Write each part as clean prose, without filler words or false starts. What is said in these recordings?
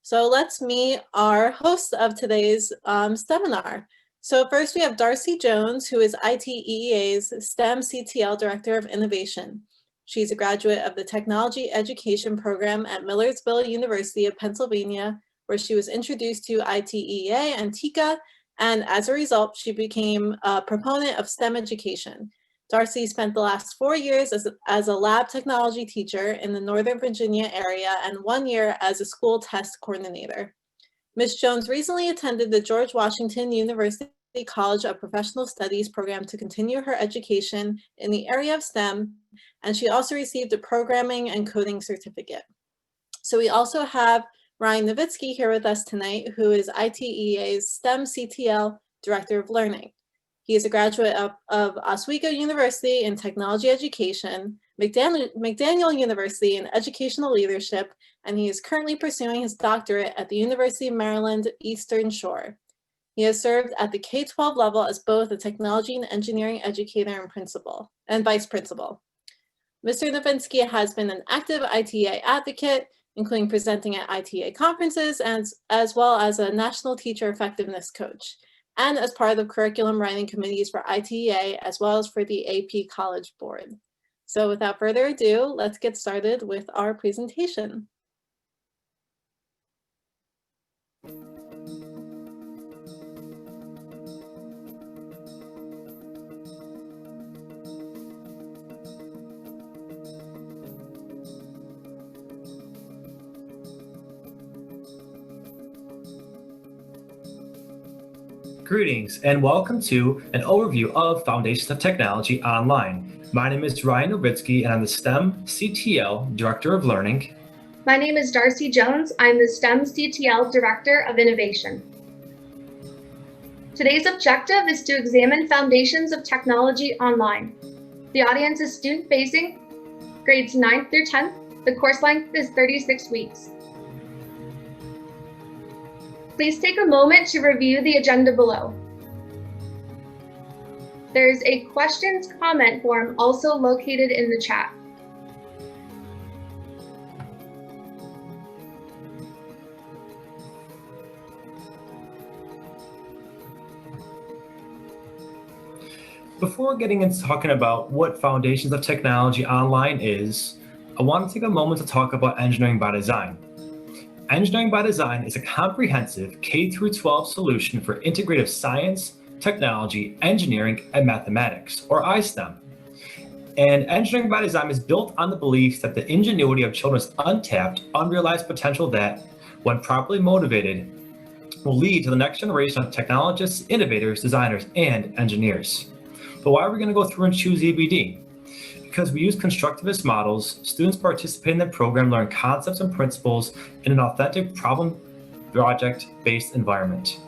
So let's meet our host of today's seminar. So first we have Darcy Jones, who is ITEA's STEM CTL Director of Innovation. She's a graduate of the Technology Education Program at Millersville University of Pennsylvania, where she was introduced to ITEA and TICA, and as a result, she became a proponent of STEM education. Darcy spent the last 4 years as a lab technology teacher in the Northern Virginia area and 1 year as a school test coordinator. Ms. Jones recently attended the George Washington University College of Professional Studies program to continue her education in the area of STEM, and she also received a programming and coding certificate. So we also have Ryan Novitski here with us tonight, who is ITEA's STEM CTL Director of Learning. He is a graduate of Oswego University in Technology Education, McDaniel University in Educational Leadership, and he is currently pursuing his doctorate at the University of Maryland, Eastern Shore. He has served at the K-12 level as both a technology and engineering educator and vice principal. Mr. Novitski has been an active ITEA advocate, including presenting at ITEA conferences, as well as a national teacher effectiveness coach, and as part of the curriculum writing committees for ITEA, as well as for the AP College Board. So without further ado, let's get started with our presentation. Greetings and welcome to an overview of Foundations of Technology Online. My name is Ryan Novitski and I'm the STEM CTL Director of Learning. My name is Darcy Jones. I'm the STEM CTL Director of Innovation. Today's objective is to examine Foundations of Technology Online. The audience is student-facing, grades 9th through 10th. The course length is 36 weeks. Please take a moment to review the agenda below. There's a questions comment form also located in the chat. Before getting into talking about what Foundations of Technology Online is, I want to take a moment to talk about Engineering by Design. Engineering by Design is a comprehensive K-12 solution for integrative science, technology, engineering, and mathematics, or iSTEM. And Engineering by Design is built on the belief that the ingenuity of children's untapped, unrealized potential that, when properly motivated, will lead to the next generation of technologists, innovators, designers, and engineers. But why are we going to go through and choose EBD? Because we use constructivist models, students participate in the program, learn concepts and principles in an authentic problem project-based environment.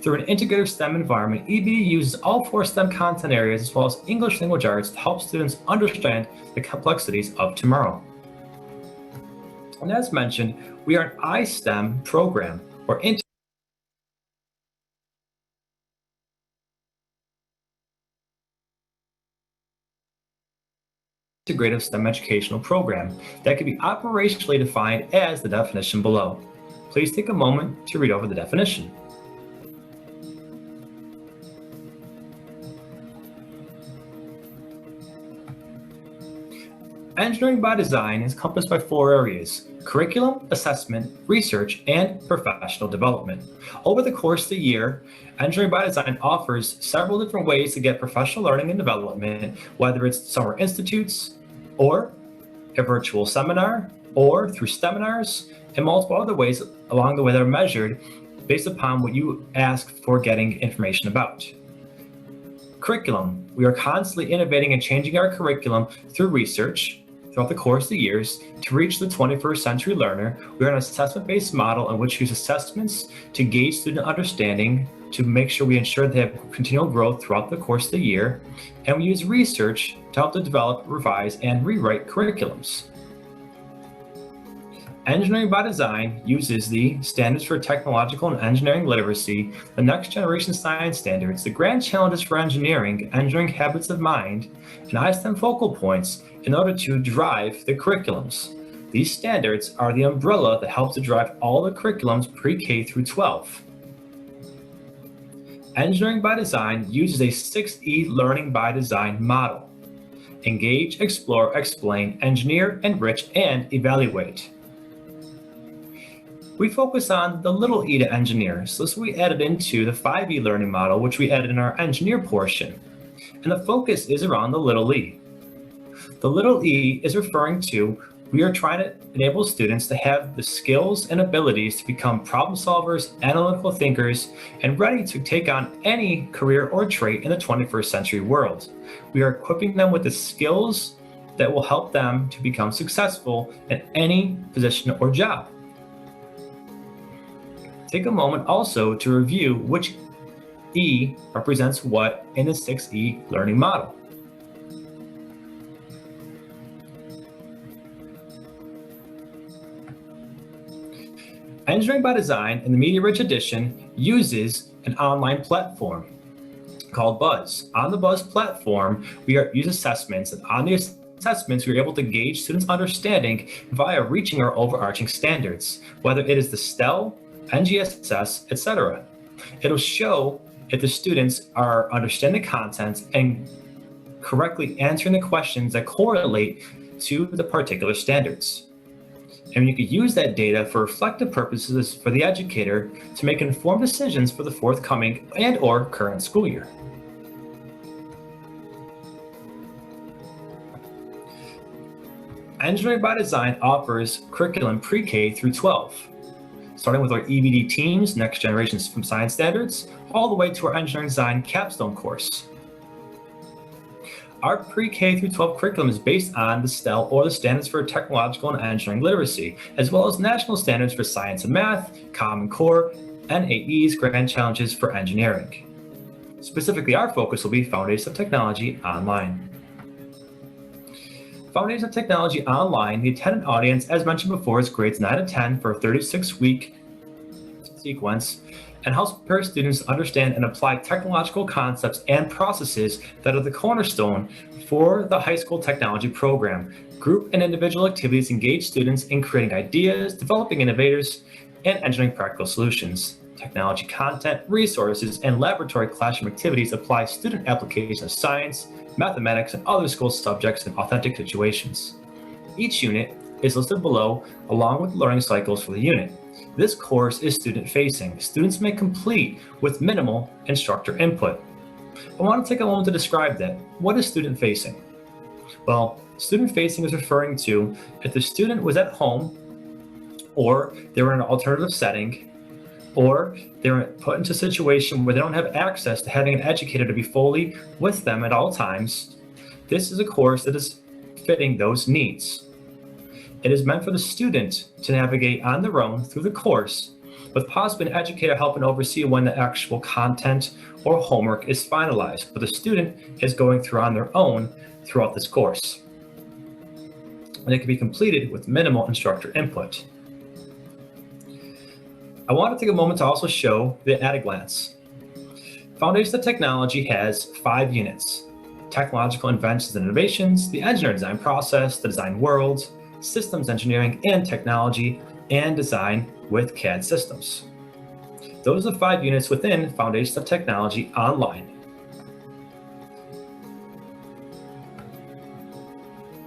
Through an integrative STEM environment, EBD uses all 4 STEM content areas as well as English language arts to help students understand the complexities of tomorrow. And as mentioned, we are an iSTEM program, or integrative STEM educational program that can be operationally defined as the definition below. Please take a moment to read over the definition. Engineering by Design is encompassed by 4 areas: curriculum, assessment, research, and professional development. Over the course of the year, Engineering by Design offers several different ways to get professional learning and development, whether it's summer institutes, or a virtual seminar, or through seminars, and multiple other ways along the way that are measured based upon what you ask for getting information about. Curriculum. We are constantly innovating and changing our curriculum through research throughout the course of the years to reach the 21st century learner. We are an assessment-based model in which we use assessments to gauge student understanding to make sure we ensure they have continual growth throughout the course of the year. And we use research to help to develop, revise, and rewrite curriculums. Engineering by Design uses the Standards for Technological and Engineering Literacy, the Next Generation Science Standards, the Grand Challenges for Engineering, Engineering Habits of Mind, and iSTEM focal points in order to drive the curriculums. These standards are the umbrella that helps to drive all the curriculums pre-K through 12. Engineering by Design uses a 6E Learning by Design model. Engage, explore, explain, engineer, enrich, and evaluate. We focus on the little e to engineer, so this we added into the 5E learning model, which we added in our engineer portion. And the focus is around the little e. The little e is referring to we are trying to enable students to have the skills and abilities to become problem solvers, analytical thinkers, and ready to take on any career or trait in the 21st century world. We are equipping them with the skills that will help them to become successful in any position or job. Take a moment also to review which E represents what in the 6E learning model. Engineering by Design in the Media Rich Edition uses an online platform called Buzz. On the Buzz platform, we use assessments, and on the assessments, we are able to gauge students' understanding via reaching our overarching standards, whether it is the STEL, NGSS, etc. It'll show if the students are understanding content and correctly answering the questions that correlate to the particular standards. And you could use that data for reflective purposes for the educator to make informed decisions for the forthcoming and/or current school year. Engineering by Design offers curriculum pre-K through 12, starting with our EBD teams, Next Generations from Science Standards, all the way to our Engineering Design Capstone course. Our pre-K through 12 curriculum is based on the STEL, or the Standards for Technological and Engineering Literacy, as well as national standards for science and math, Common Core, and AE's Grand Challenges for Engineering. Specifically, our focus will be Foundations of Technology Online. Foundations of Technology Online, the attendant audience, as mentioned before, is grades 9 to 10 for a 36-week sequence, and helps prepare students to understand and apply technological concepts and processes that are the cornerstone for the high school technology program. Group and individual activities engage students in creating ideas, developing innovators, and engineering practical solutions. Technology content, resources, and laboratory classroom activities apply student application of science, mathematics, and other school subjects in authentic situations. Each unit is listed below, along with learning cycles for the unit. This course is student-facing. Students may complete with minimal instructor input. I want to take a moment to describe that. What is student-facing? Well, student-facing is referring to if the student was at home, or they were in an alternative setting, or they were put into a situation where they don't have access to having an educator to be fully with them at all times. This is a course that is fitting those needs. It is meant for the student to navigate on their own through the course, with possibly an educator helping oversee when the actual content or homework is finalized, but the student is going through on their own throughout this course. And it can be completed with minimal instructor input. I want to take a moment to also show that at a glance. Foundations of Technology has 5 units: technological inventions and innovations, the engineering design process, the design world, systems engineering and technology, and design with CAD systems. Those are the 5 units within Foundations of Technology Online.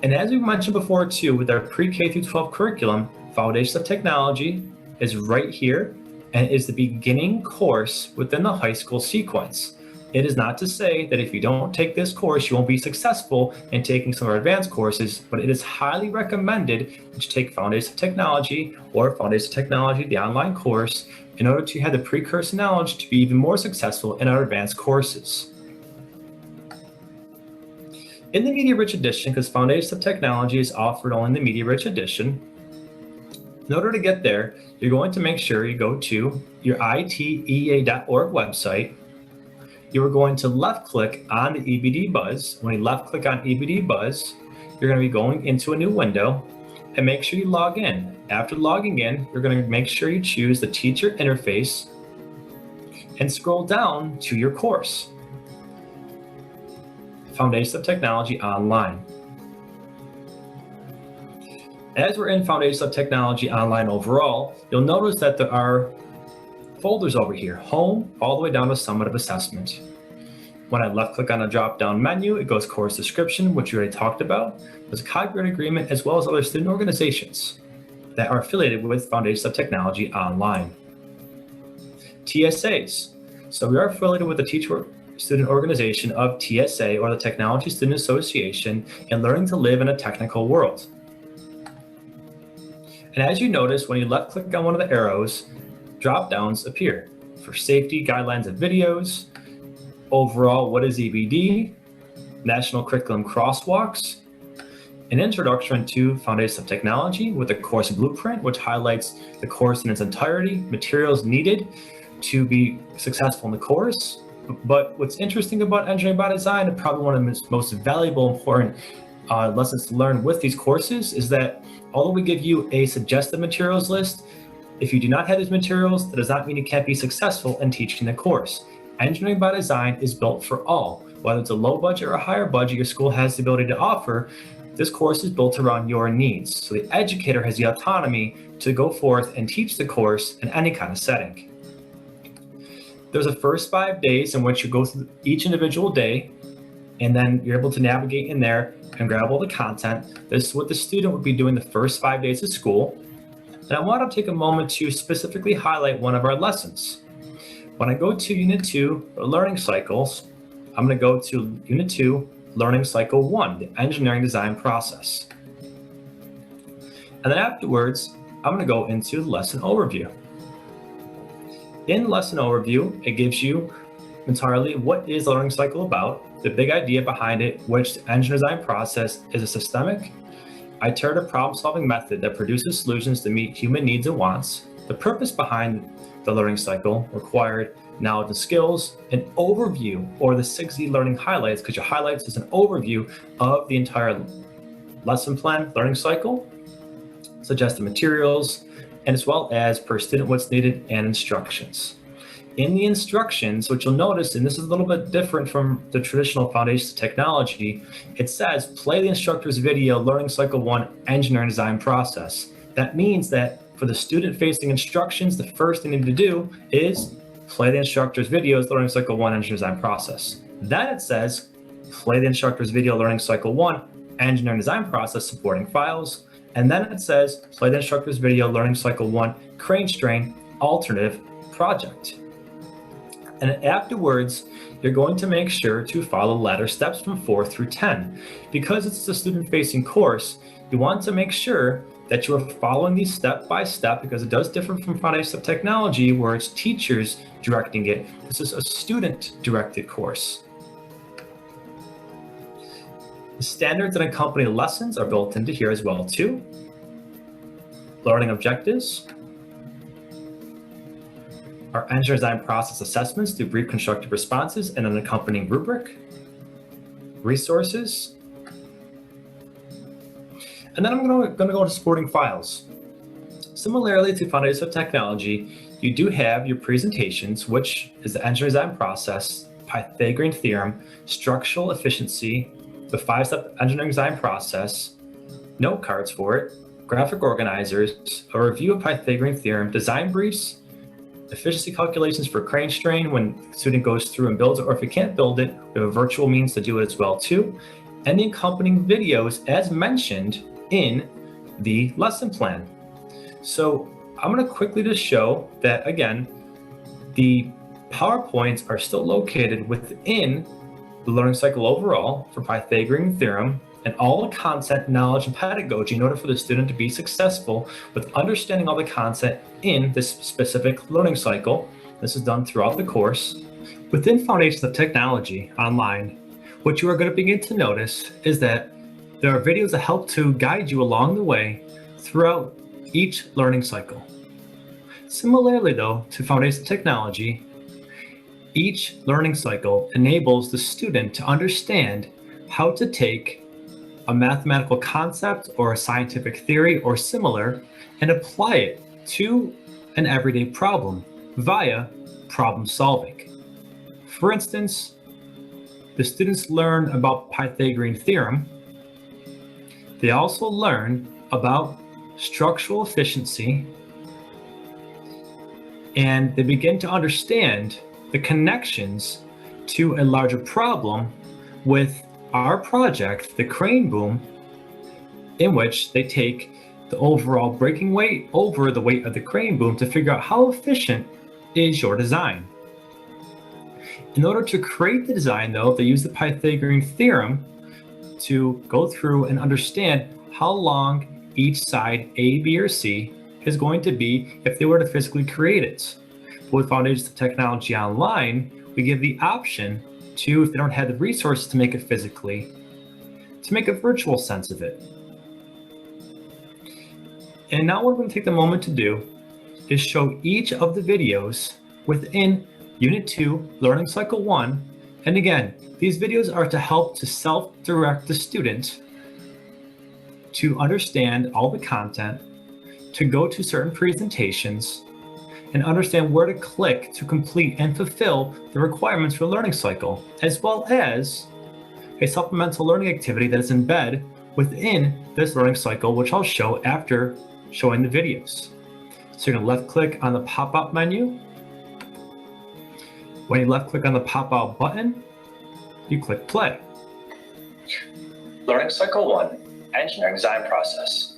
And as we mentioned before too, with our pre-K through 12 curriculum, Foundations of Technology is right here and is the beginning course within the high school sequence. It is not to say that if you don't take this course, you won't be successful in taking some of our advanced courses, but it is highly recommended that you take Foundations of Technology or Foundations of Technology, the online course, in order to have the precursor knowledge to be even more successful in our advanced courses. In the Media Rich Edition, because Foundations of Technology is offered only in the Media Rich Edition, in order to get there, you're going to make sure you go to your iteea.org website. You are going to left click on the EBD Buzz. When you left click on EBD Buzz, you're going to be going into a new window and make sure you log in. After logging in, you're going to make sure you choose the teacher interface and scroll down to your course, Foundations of Technology Online. As we're in Foundations of Technology Online overall, you'll notice that there are folders over here, Home, all the way down to Summative Assessment. When I left click on a drop-down menu, it goes Course Description, which we already talked about. There's a copyright agreement, as well as other student organizations that are affiliated with Foundations of Technology Online. TSAs. So we are affiliated with the teacher student organization of TSA, or the Technology Student Association, and Learning to Live in a Technical World. And as you notice, when you left click on one of the arrows, drop downs appear for safety guidelines of videos, overall, what is EBD, national curriculum crosswalks, an introduction to Foundations of Technology with a course blueprint, which highlights the course in its entirety, materials needed to be successful in the course. But what's interesting about Engineering by Design, and probably one of the most valuable, important lessons to learn with these courses, is that although we give you a suggested materials list, if you do not have these materials, that does not mean you can't be successful in teaching the course. Engineering by Design is built for all. Whether it's a low budget or a higher budget your school has the ability to offer, this course is built around your needs. So the educator has the autonomy to go forth and teach the course in any kind of setting. There's a first 5 days in which you go through each individual day, and then you're able to navigate in there and grab all the content. This is what the student would be doing the first 5 days of school. And I want to take a moment to specifically highlight one of our lessons. When I go to Unit 2, Learning Cycles, I'm going to go to Unit 2, Learning Cycle 1, the Engineering Design Process. And then afterwards, I'm going to go into Lesson Overview. In Lesson Overview, it gives you entirely what is the learning cycle about, the big idea behind it, which the engineering design process is a systemic, iterative problem-solving method that produces solutions to meet human needs and wants, the purpose behind the learning cycle, required knowledge and skills, an overview, or the 6Z learning highlights, because your highlights is an overview of the entire lesson plan learning cycle, suggested materials, and as well as per student what's needed and instructions. In the instructions, which you'll notice, and this is a little bit different from the traditional Foundations of Technology, it says play the instructor's video learning cycle 1 engineering design process. That means that for the student-facing instructions, the first thing you need to do is play the instructor's videos learning cycle 1 engineering design process. Then it says play the instructor's video learning cycle 1 engineering design process supporting files. And then it says play the instructor's video learning cycle 1 crane strain alternative project. And afterwards, you're going to make sure to follow ladder steps from 4 through 10. Because it's a student-facing course, you want to make sure that you are following these step by step, because it does differ from Foundations of Technology where it's teachers directing it. This is a student-directed course. The standards that accompany the lessons are built into here as well too. Learning objectives. Our engineering design process assessments through brief constructive responses and an accompanying rubric. Resources. And then I'm going to go to supporting files. Similarly to Foundations of Technology, you do have your presentations, which is the engineering design process, Pythagorean theorem, structural efficiency, the 5-step engineering design process, note cards for it, graphic organizers, a review of Pythagorean theorem, design briefs, efficiency calculations for crane strain when the student goes through and builds it, or if you can't build it, we have a virtual means to do it as well too, and the accompanying videos as mentioned in the lesson plan. So I'm going to quickly just show that, again, the PowerPoints are still located within the learning cycle overall for Pythagorean theorem, and all the content, knowledge, and pedagogy in order for the student to be successful with understanding all the content in this specific learning cycle. This is done throughout the course. Within Foundations of Technology Online, what you are going to begin to notice is that there are videos that help to guide you along the way throughout each learning cycle. Similarly though, to Foundations of Technology, each learning cycle enables the student to understand how to take a mathematical concept or a scientific theory or similar and apply it to an everyday problem via problem solving. For instance, the students learn about Pythagorean theorem. They also learn about structural efficiency, and they begin to understand the connections to a larger problem with our project, the crane boom, in which they take the overall braking weight over the weight of the crane boom to figure out how efficient is your design. In order to create the design, though, they use the Pythagorean theorem to go through and understand how long each side, A, B, or C, is going to be if they were to physically create it. But with Foundations of Technology Online, we give the option to, if they don't have the resources to make it physically, to make a virtual sense of it. And now what I'm going to take the moment to do is show each of the videos within Unit 2, Learning Cycle 1. And again, these videos are to help to self-direct the student to understand all the content, to go to certain presentations, and understand where to click to complete and fulfill the requirements for the learning cycle, as well as a supplemental learning activity that is embedded within this learning cycle, which I'll show after showing the videos. So you're going to left click on the pop-out menu. When you left click on the pop-out button, you click play. Learning Cycle 1, Engineering Design Process.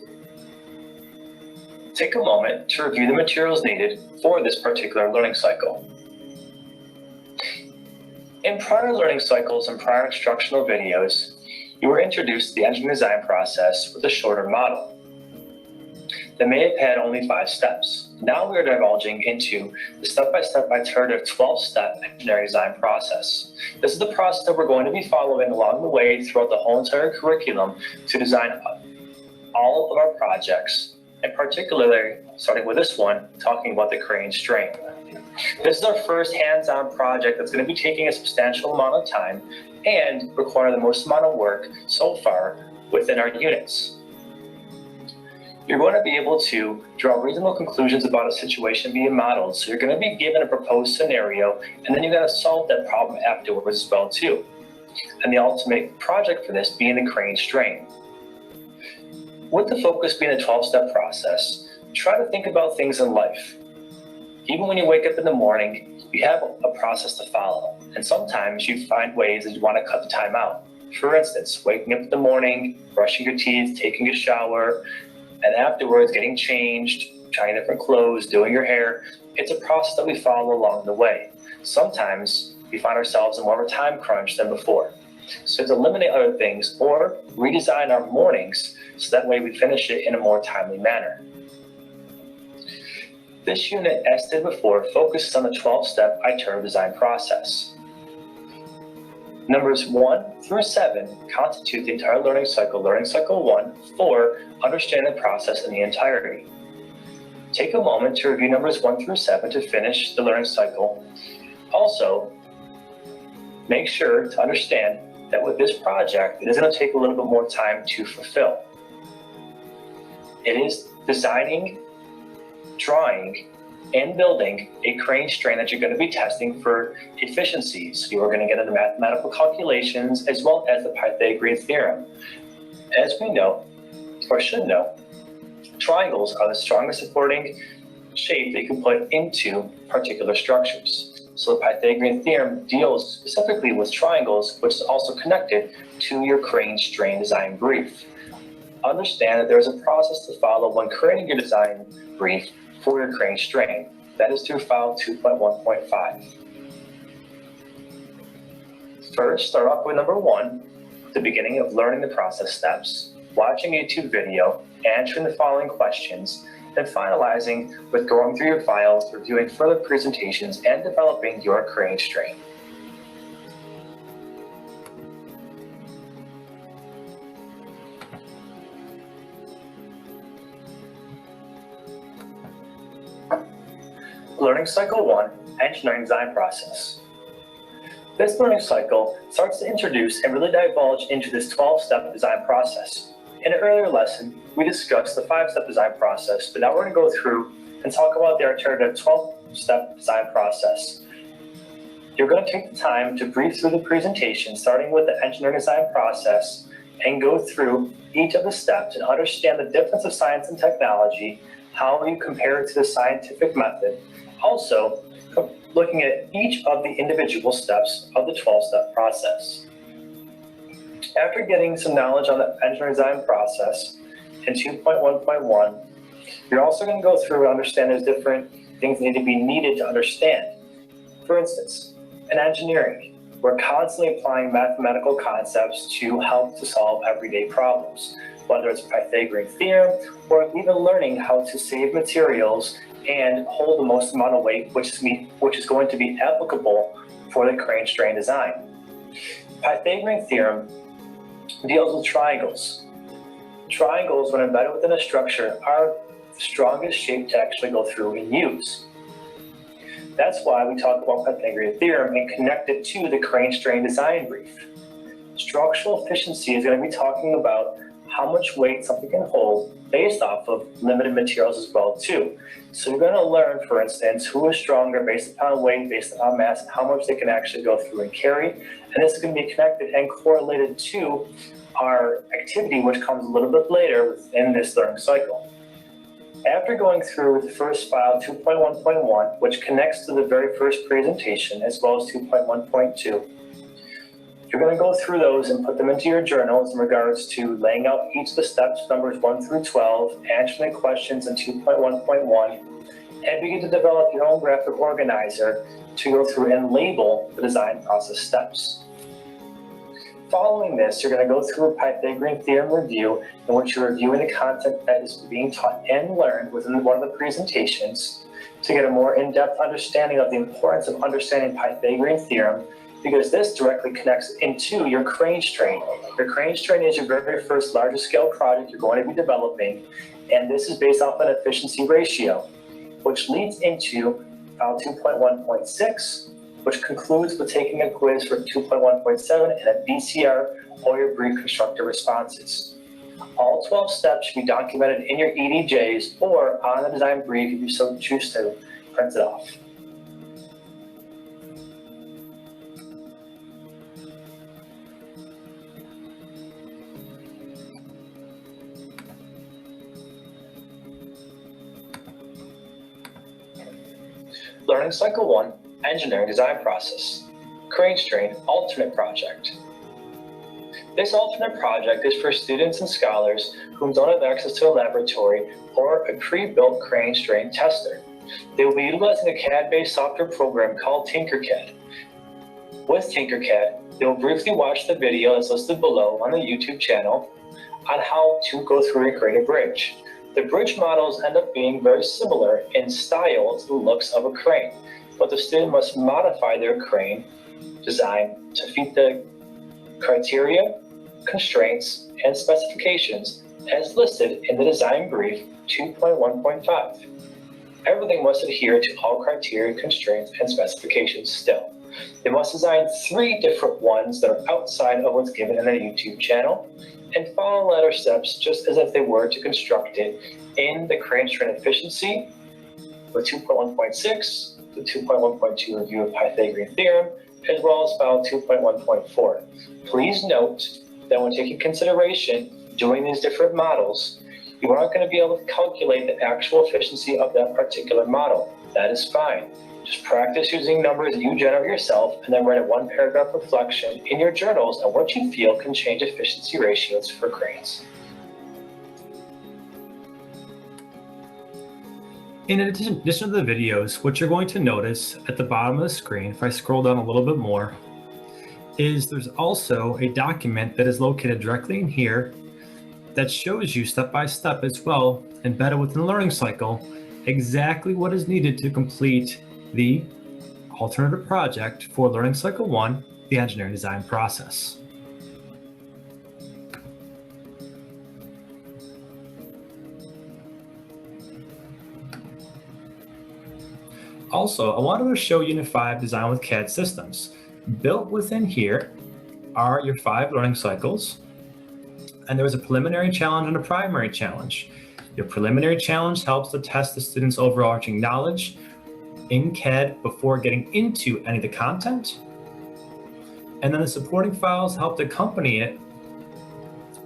Take a moment to review the materials needed for this particular learning cycle. In prior learning cycles and prior instructional videos, you were introduced to the engineering design process with a shorter model that may have had only 5 steps. Now we are divulging into the step-by-step iterative 12-step engineering design process. This is the process that we're going to be following along the way throughout the whole entire curriculum to design all of our projects, and particularly, starting with this one, talking about the crane strain. This is our first hands-on project that's going to be taking a substantial amount of time and require the most amount of work so far within our units. You're going to be able to draw reasonable conclusions about a situation being modeled. So you're going to be given a proposed scenario, and then you got to solve that problem afterwards as well too. And the ultimate project for this being the crane strain. With the focus being a 12-step process, try to think about things in life. Even when you wake up in the morning, you have a process to follow. And sometimes you find ways that you want to cut the time out. For instance, waking up in the morning, brushing your teeth, taking a shower, and afterwards getting changed, trying different clothes, doing your hair. It's a process that we follow along the way. Sometimes we find ourselves in more of a time crunch than before. So to eliminate other things or redesign our mornings so that way we finish it in a more timely manner. This unit, as stated before, focuses on the 12-step iterative design process. Numbers 1 through 7 constitute the entire learning cycle 1, for understanding the process in the entirety. Take a moment to review numbers 1 through 7 to finish the learning cycle. Also, make sure to understand that with this project, it is going to take a little bit more time to fulfill. It is designing, drawing, and building a crane strain that you're going to be testing for efficiencies. You are going to get into mathematical calculations as well as the Pythagorean theorem. As we know, or should know, triangles are the strongest supporting shape that you can put into particular structures. So the Pythagorean theorem deals specifically with triangles, which is also connected to your crane strain design brief. Understand that there is a process to follow when creating your design brief for your crane strain. That is through file 2.1.5. First, start off with number 1, the beginning of learning the process steps, watching a YouTube video, answering the following questions, then finalizing with going through your files, reviewing further presentations, and developing your crane strain. Learning Cycle 1, Engineering Design Process. This learning cycle starts to introduce and really divulge into this 12-step design process. In an earlier lesson, we discussed the 5-step design process, but now we're going to go through and talk about the alternative 12-step design process. You're going to take the time to brief through the presentation, starting with the engineering design process and go through each of the steps and understand the difference of science and technology, how you compare it to the scientific method. Also, looking at each of the individual steps of the 12-step process. After getting some knowledge on the engineering design process in 2.1.1, you're also going to go through and understand there's different things that need to be needed to understand. For instance, in engineering, we're constantly applying mathematical concepts to help to solve everyday problems, whether it's Pythagorean theorem or even learning how to save materials and hold the most amount of weight, which is going to be applicable for the crane strain design. Pythagorean theorem deals with triangles. Triangles, when embedded within a structure, are the strongest shape to actually go through and use. That's why we talk about Pythagorean theorem and connect it to the crane strain design brief. Structural efficiency is going to be talking about how much weight something can hold based off of limited materials as well too. So you're going to learn, for instance, who is stronger based upon weight, based upon mass, and how much they can actually go through and carry. And this is going to be connected and correlated to our activity, which comes a little bit later within this learning cycle. After going through the first file, 2.1.1, which connects to the very first presentation, as well as 2.1.2, you're going to go through those and put them into your journals in regards to laying out each of the steps, numbers 1 through 12, answering questions in 2.1.1, and begin to develop your own graphic organizer to go through and label the design process steps. Following this, you're going to go through a Pythagorean theorem review in which you're reviewing the content that is being taught and learned within one of the presentations to get a more in-depth understanding of the importance of understanding Pythagorean theorem, because this directly connects into your crane strain. Your crane strain is your very first larger scale project you're going to be developing, and this is based off an efficiency ratio, which leads into file 2.1.6, which concludes with taking a quiz for 2.1.7 and a BCR or your brief constructive responses. All 12 steps should be documented in your EDJs or on the design brief if you so choose to print it off. Learning Cycle 1, Engineering Design Process, Crane Strain Alternate Project. This alternate project is for students and scholars who don't have access to a laboratory or a pre-built crane strain tester. They will be utilizing a CAD-based software program called Tinkercad. With Tinkercad, they will briefly watch the video that's listed below on the YouTube channel on how to go through and create a bridge. The bridge models end up being very similar in style to the looks of a crane, but the student must modify their crane design to fit the criteria, constraints, and specifications as listed in the design brief 2.1.5. Everything must adhere to all criteria, constraints, and specifications still. They must design 3 different ones that are outside of what's given in their YouTube channel and follow latter steps just as if they were to construct it in the crane strain efficiency with 2.1.6, the 2.1.2 review of Pythagorean theorem, as well as file 2.1.4. Please note that when taking consideration doing these different models, you aren't going to be able to calculate the actual efficiency of that particular model. That is fine. Just practice using numbers that you generate yourself and then write a 1-paragraph reflection in your journals on what you feel can change efficiency ratios for cranes. In addition to the videos, what you're going to notice at the bottom of the screen, if I scroll down a little bit more, is there's also a document that is located directly in here that shows you step by step as well, embedded within the learning cycle, exactly what is needed to complete the alternative project for Learning Cycle 1, the engineering design process. Also, I wanted to show Unit 5 Design with CAD Systems. Built within here are your 5 learning cycles, and there was a preliminary challenge and a primary challenge. Your preliminary challenge helps to test the student's overarching knowledge in CAD before getting into any of the content. And then the supporting files help to accompany it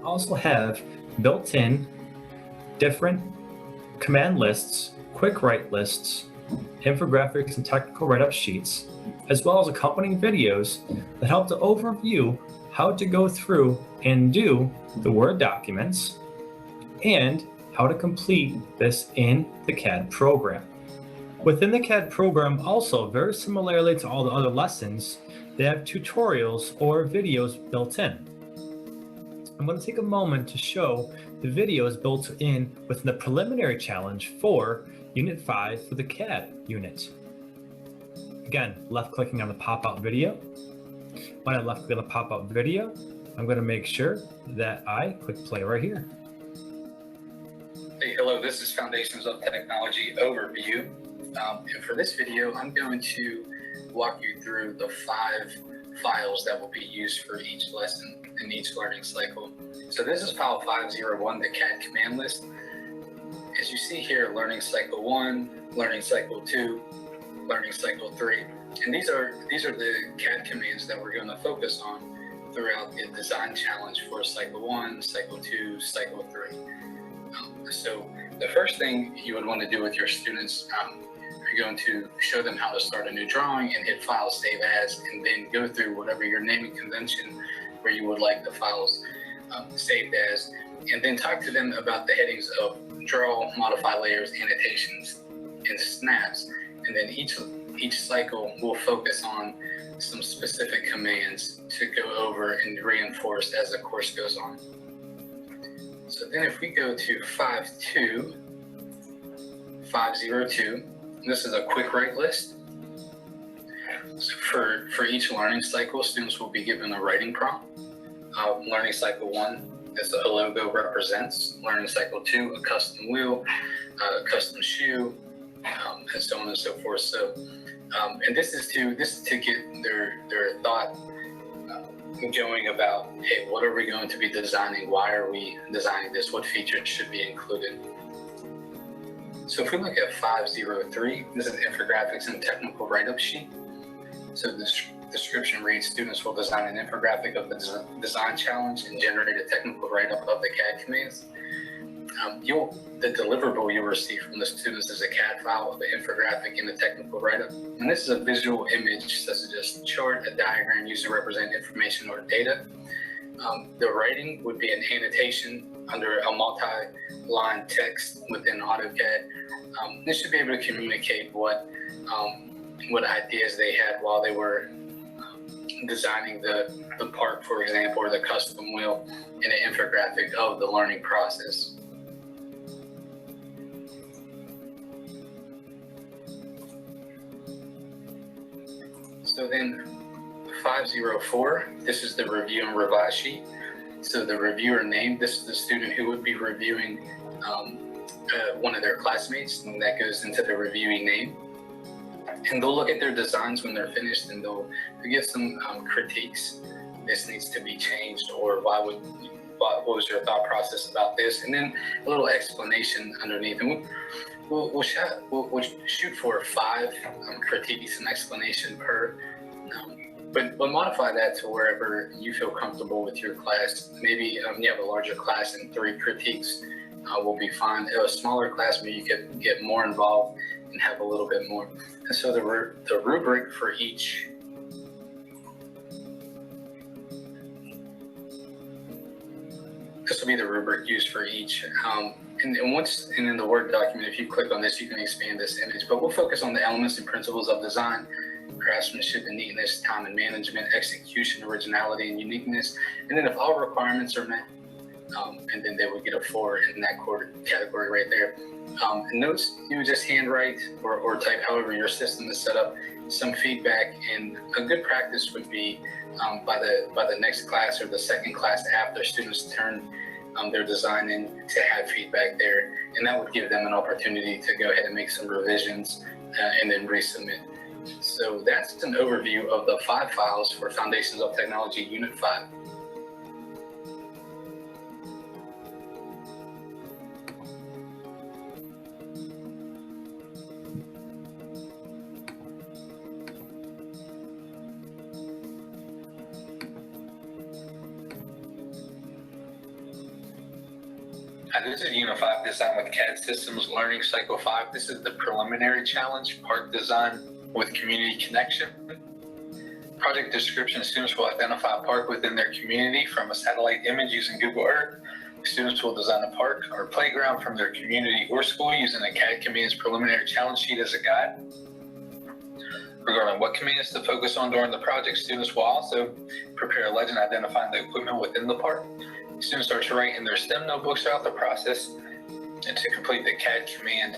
also have built-in different command lists, quick write lists, infographics and technical write-up sheets, as well as accompanying videos that help to overview how to go through and do the Word documents and how to complete this in the CAD program. Within the CAD program, also very similarly to all the other lessons, they have tutorials or videos built in. I'm going to take a moment to show the videos built in within the preliminary challenge for Unit 5 for the CAD unit. Again, left clicking on the pop-out video. When I left click on the pop-out video, I'm going to make sure that I click play right here. Hey, hello, this is Foundations of Technology Overview. And for this video, I'm going to walk you through the 5 files that will be used for each lesson in each learning cycle. So this is file 501, the CAD command list. As you see here, learning cycle 1, learning cycle 2, learning cycle 3. And these are the CAD commands that we're going to focus on throughout the design challenge for cycle 1, cycle 2, cycle 3. So the first thing you would want to do with your students, you're going to show them how to start a new drawing and hit File, Save As, and then go through whatever your naming convention where you would like the files saved as, and then talk to them about the headings of draw, modify layers, annotations, and snaps. And then each cycle will focus on some specific commands to go over and reinforce as the course goes on. So then if we go to 502, this is a quick write list. So for each learning cycle, students will be given a writing prompt. Learning cycle 1 is a logo represents. Learning cycle 2, a custom wheel, a custom shoe, and so on and so forth. So, and this is to get their thought going about, hey, what are we going to be designing? Why are we designing this? What features should be included? So if we look at 503, this is infographics and technical write-up sheet. So the description reads, students will design an infographic of the design challenge and generate a technical write-up of the CAD commands. The deliverable you'll receive from the students is a CAD file of the infographic and the technical write-up. And this is a visual image such as just a chart, a diagram used to represent information or data. The writing would be an annotation under a multi-line text within AutoCAD. This should be able to communicate what ideas they had while they were designing the part, for example, or the custom wheel in an infographic of the learning process. So then 504, this is the review and revise sheet. So the reviewer name, this is the student who would be reviewing one of their classmates, and that goes into the reviewing name. And they'll look at their designs when they're finished, and they'll give some critiques. This needs to be changed, or what was your thought process about this? And then a little explanation underneath. And we'll shoot for 5 critiques and explanation per. But modify that to wherever you feel comfortable with your class. Maybe you have a larger class and 3 critiques will be fine. A smaller class, maybe you could get more involved and have a little bit more. And so the rubric for each this will be the rubric used for each. And in the Word document, if you click on this, you can expand this image. But we'll focus on the elements and principles of design: craftsmanship and neatness, time and management, execution, originality, and uniqueness. And then if all requirements are met, and then they would get a 4 in that category right there. And notes, you would just handwrite or type however your system is set up, some feedback. And a good practice would be by the next class or the second class after students turn their design in, to have feedback there. And that would give them an opportunity to go ahead and make some revisions and then resubmit. So that's an overview of the 5 files for Foundations of Technology Unit 5. This is Unit 5, Design with CAD Systems, Learning Cycle 5. This is the preliminary challenge, Park Design with Community Connection. Project description: students will identify a park within their community from a satellite image using Google Earth. Students will design a park or playground from their community or school using a CAD commands preliminary challenge sheet as a guide. Regarding what commands to focus on during the project, students will also prepare a legend identifying the equipment within the park. Students are to write in their STEM notebooks throughout the process and to complete the CAD command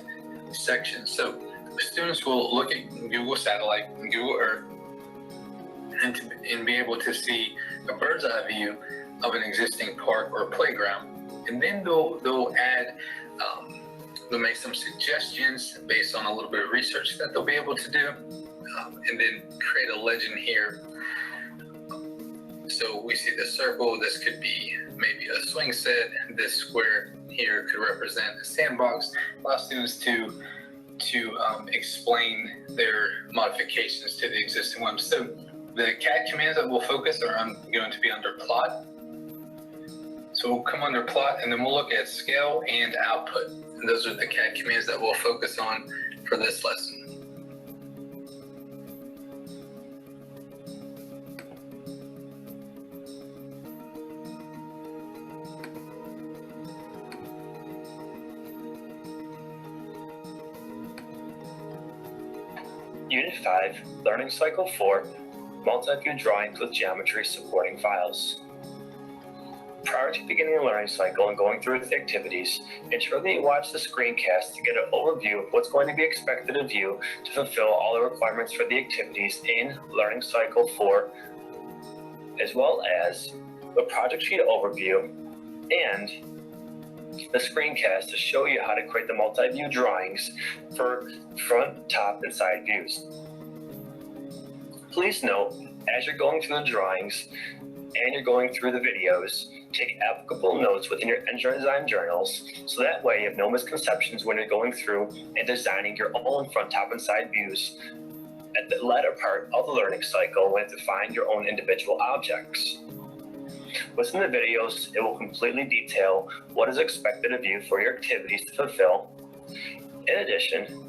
section. So students will look at Google Satellite and Google Earth and be able to see a bird's eye view of an existing park or playground. And then they'll add, they'll make some suggestions based on a little bit of research that they'll be able to do, and then create a legend here. So we see the circle. This could be maybe a swing set. This square here could represent a sandbox. Allow students to explain their modifications to the existing ones. So the CAD commands that we'll focus are going to be under plot. So we'll come under plot, and then we'll look at scale and output. And those are the CAD commands that we'll focus on for this lesson. Unit 5, Learning Cycle 4, Multi-View Drawings with Geometry Supporting Files. Prior to beginning the learning cycle and going through the activities, ensure that you watch the screencast to get an overview of what's going to be expected of you to fulfill all the requirements for the activities in Learning Cycle 4, as well as the project sheet overview and the screencast to show you how to create the multi-view drawings for front, top, and side views. Please note, as you're going through the drawings and you're going through the videos, take applicable notes within your engineering design journals, so that way you have no misconceptions when you're going through and designing your own front, top, and side views at the latter part of the learning cycle when you define your own individual objects. Within the videos, it will completely detail what is expected of you for your activities to fulfill. In addition,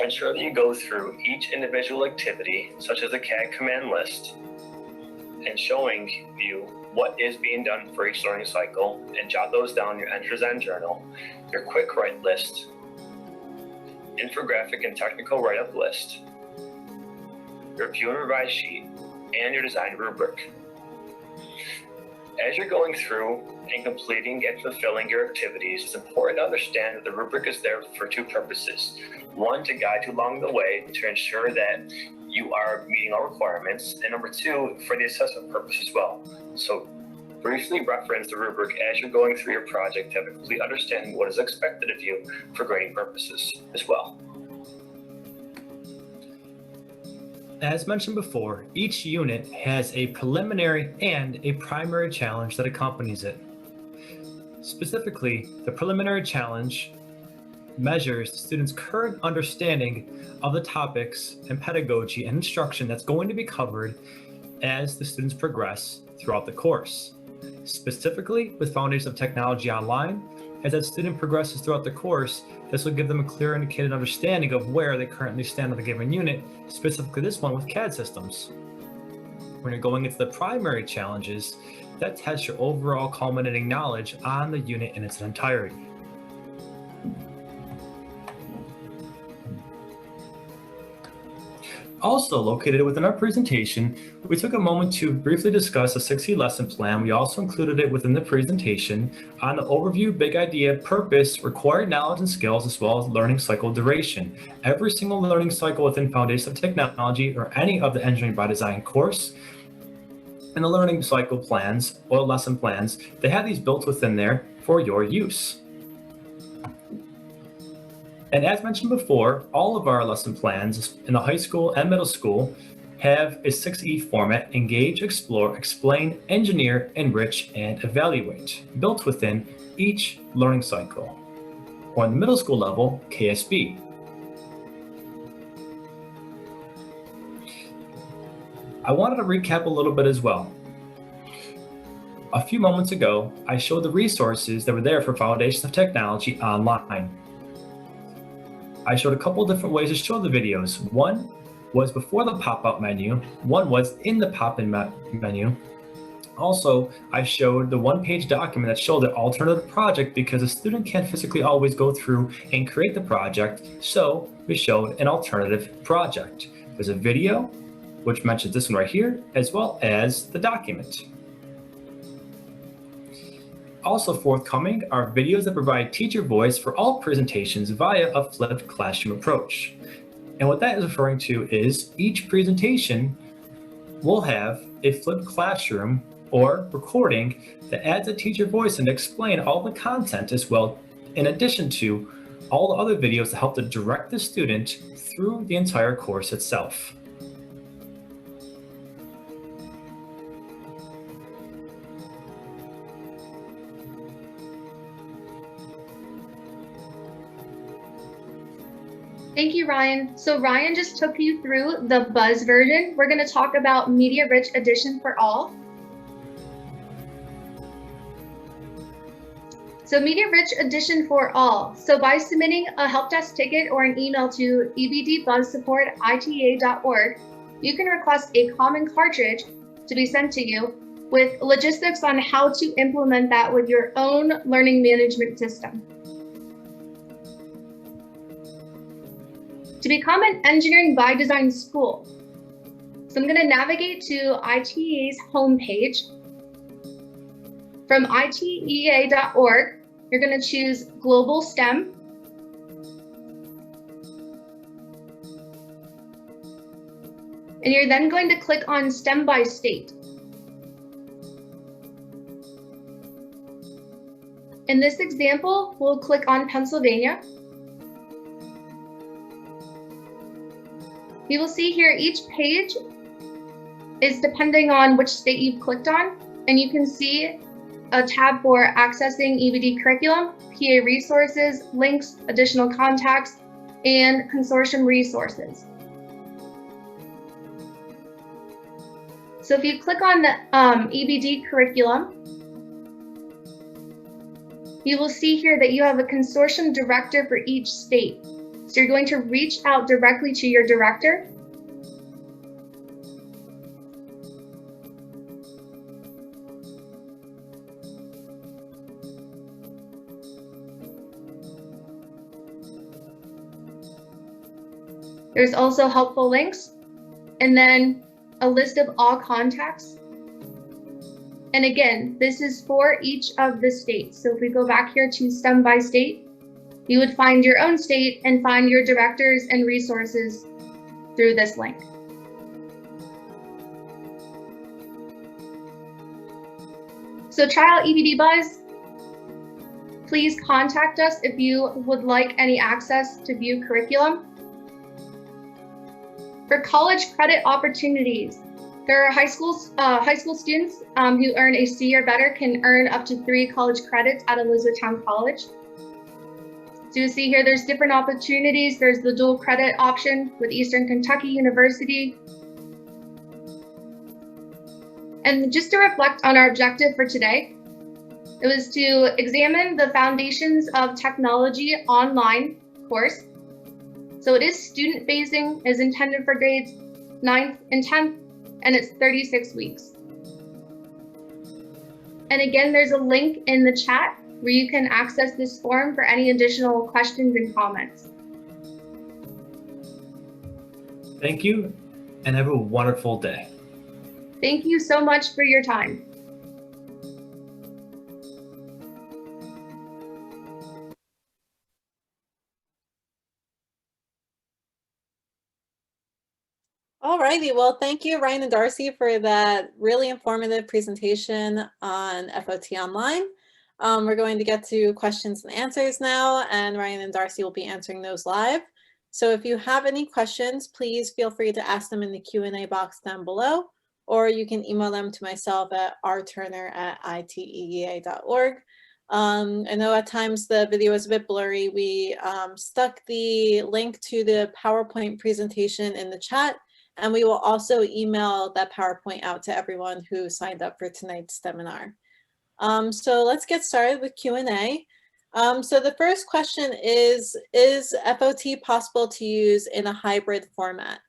ensure that you go through each individual activity, such as the CAD command list, and showing you what is being done for each learning cycle, and jot those down in your Enter Design journal, your quick write list, infographic and technical write-up list, your review and revise sheet, and your design rubric. As you're going through and completing and fulfilling your activities, it's important to understand that the rubric is there for two purposes. One, to guide you along the way to ensure that you are meeting all requirements, and number two, for the assessment purpose as well. So briefly reference the rubric as you're going through your project to have a complete understanding of what is expected of you for grading purposes as well. As mentioned before, each unit has a preliminary and a primary challenge that accompanies it. Specifically, the preliminary challenge measures the student's current understanding of the topics and pedagogy and instruction that's going to be covered as the students progress throughout the course. Specifically, with Foundations of Technology Online, as that student progresses throughout the course, this will give them a clear indicated understanding of where they currently stand on a given unit, specifically this one with CAD systems. When you're going into the primary challenges, that tests your overall culminating knowledge on the unit in its entirety. Also located within our presentation, we took a moment to briefly discuss a 6E lesson plan. We also included it within the presentation on the overview, big idea, purpose, required knowledge and skills, as well as learning cycle duration. Every single learning cycle within Foundations of Technology or any of the Engineering by Design course and the learning cycle plans or lesson plans, they have these built within there for your use. And as mentioned before, all of our lesson plans in the high school and middle school have a 6E format: engage, explore, explain, engineer, enrich, and evaluate, built within each learning cycle. Or on the middle school level, KSB. I wanted to recap a little bit as well. A few moments ago, I showed the resources that were there for Foundations of Technology online. I showed a couple different ways to show the videos. One was before the pop-up menu, one was in the pop-in menu. Also, I showed the one-page document that showed the alternative project because a student can't physically always go through and create the project, so we showed an alternative project. There's a video, which mentions this one right here, as well as the document. Also forthcoming are videos that provide teacher voice for all presentations via a flipped classroom approach. And what that is referring to is each presentation will have a flipped classroom or recording that adds a teacher voice and explain all the content as well, in addition to all the other videos that help to direct the student through the entire course itself. Thank you, Ryan. So Ryan just took you through the Buzz version. We're going to talk about Media Rich Edition for all. So Media Rich Edition for all. So by submitting a help desk ticket or an email to ebdbuzzsupport@ita.org, you can request a common cartridge to be sent to you with logistics on how to implement that with your own learning management system. To become an Engineering by Design school, so I'm going to navigate to ITEA's homepage. From ITEA.org, you're going to choose Global STEM. And you're then going to click on STEM by state. In this example, we'll click on Pennsylvania. You will see here each page is depending on which state you've clicked on, and you can see a tab for accessing EBD curriculum, PA resources, links, additional contacts, and consortium resources. So if you click on the EBD curriculum, you will see here that you have a consortium director for each state. So you're going to reach out directly to your director. There's also helpful links, and then a list of all contacts. And again, this is for each of the states. So if we go back here to STEM by state, you would find your own state and find your directors and resources through this link. So try out EBD Buzz. Please contact us if you would like any access to view curriculum. For college credit opportunities, there are high school students who earn a C or better can earn up to 3 college credits at Elizabethtown College. So you see here, there's different opportunities. There's the dual credit option with Eastern Kentucky University. And just to reflect on our objective for today, it was to examine the Foundations of Technology online course. So it is student facing, is intended for grades 9th and 10th, and it's 36 weeks. And again, there's a link in the chat where you can access this form for any additional questions and comments. Thank you, and have a wonderful day. Thank you so much for your time. Alrighty, well, thank you, Ryan and Darcy, for that really informative presentation on FOT Online. We're going to get to questions and answers now, and Ryan and Darcy will be answering those live. So if you have any questions, please feel free to ask them in the Q&A box down below, or you can email them to myself at rturner@iteea.org. I know at times the video is a bit blurry. We stuck the link to the PowerPoint presentation in the chat, and we will also email that PowerPoint out to everyone who signed up for tonight's seminar. So let's get started with Q&A. So the first question is FOT possible to use in a hybrid format?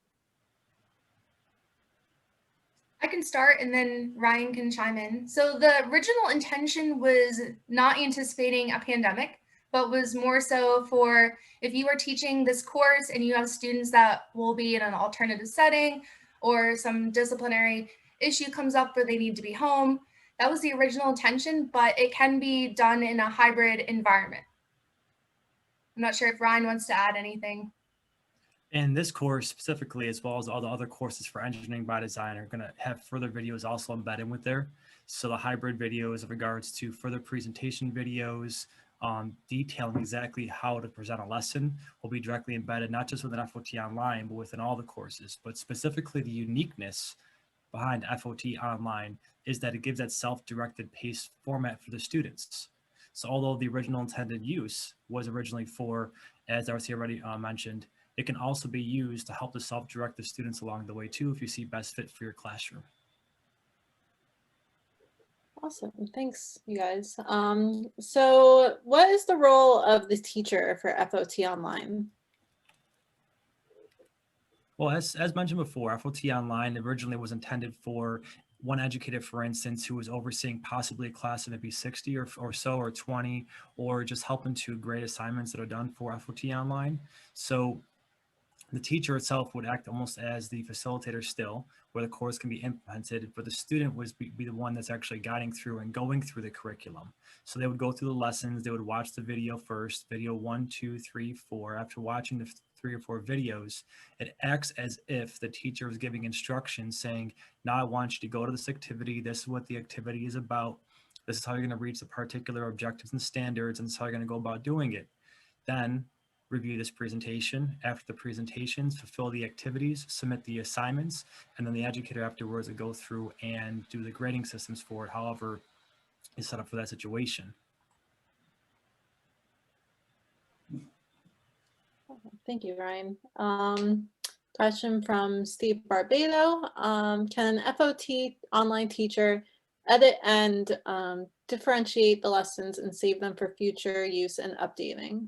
I can start and then Ryan can chime in. So the original intention was not anticipating a pandemic, but was more so for if you are teaching this course and you have students that will be in an alternative setting or some disciplinary issue comes up where they need to be home. That was the original intention, but it can be done in a hybrid environment. I'm not sure if Ryan wants to add anything. And this course specifically, as well as all the other courses for engineering by design, are going to have further videos also embedded with there. So the hybrid videos in regards to further presentation videos, detailing exactly how to present a lesson will be directly embedded, not just within FOT Online, but within all the courses. But specifically the uniqueness behind FOT Online is that it gives that self-directed paced format for the students. So although the original intended use was originally for, as Darcy already mentioned, it can also be used to help to self-direct the students along the way too, if you see best fit for your classroom. Awesome, thanks you guys. So what is the role of the teacher for FOT Online? Well, as mentioned before, FOT Online originally was intended for one educator, for instance, who was overseeing possibly a class of maybe 60 or so, or 20, or just helping to grade assignments that are done for FOT Online. So the teacher itself would act almost as the facilitator still, where the course can be implemented, but the student would be the one that's actually guiding through and going through the curriculum. So they would go through the lessons, they would watch the video first, video 1, 2, 3, 4. After watching the 3 or 4 videos, it acts as if the teacher was giving instructions saying, now I want you to go to this activity, this is what the activity is about, this is how you're going to reach the particular objectives and standards, and this is how you're going to go about doing it. Then review this presentation. After the presentations, fulfill the activities, submit the assignments, and then the educator afterwards will go through and do the grading systems for it, however is set up for that situation. Thank you, Ryan. Question from Steve Barbado. Can an FOT online teacher edit and differentiate the lessons and save them for future use and updating?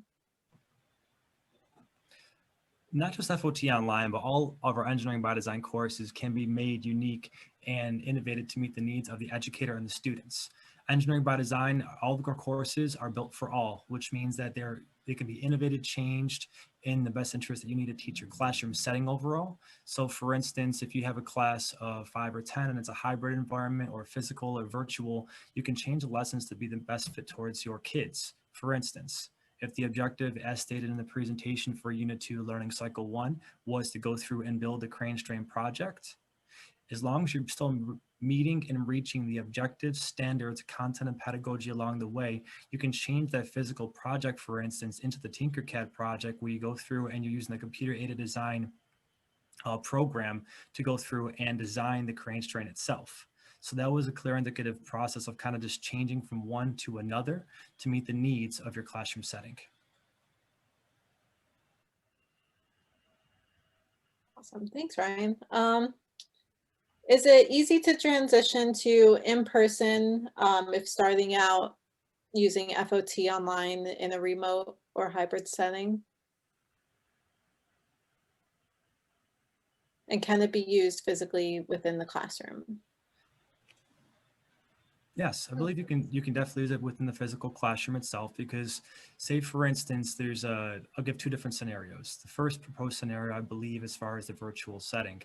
Not just FOT Online, but all of our engineering by design courses can be made unique and innovated to meet the needs of the educator and the students. Engineering by design, all of our courses are built for all, which means that they can be innovated, changed in the best interest that you need to teach your classroom setting overall. So for instance, if you have a class of 5 or 10 and it's a hybrid environment or physical or virtual, you can change the lessons to be the best fit towards your kids. For instance, if the objective, as stated in the presentation for Unit 2 Learning Cycle 1, was to go through and build the crane strain project, as long as you're still meeting and reaching the objectives, standards, content, and pedagogy along the way, you can change that physical project, for instance, into the Tinkercad project, where you go through and you're using the computer-aided design program to go through and design the crane strain itself. So that was a clear indicative process of kind of just changing from one to another to meet the needs of your classroom setting. Awesome, thanks, Ryan. Is it easy to transition to in-person if starting out using FOT online in a remote or hybrid setting? And can it be used physically within the classroom? Yes, I believe you can definitely use it within the physical classroom itself, because say for instance, I'll give 2 different scenarios. The first proposed scenario, I believe, as far as the virtual setting,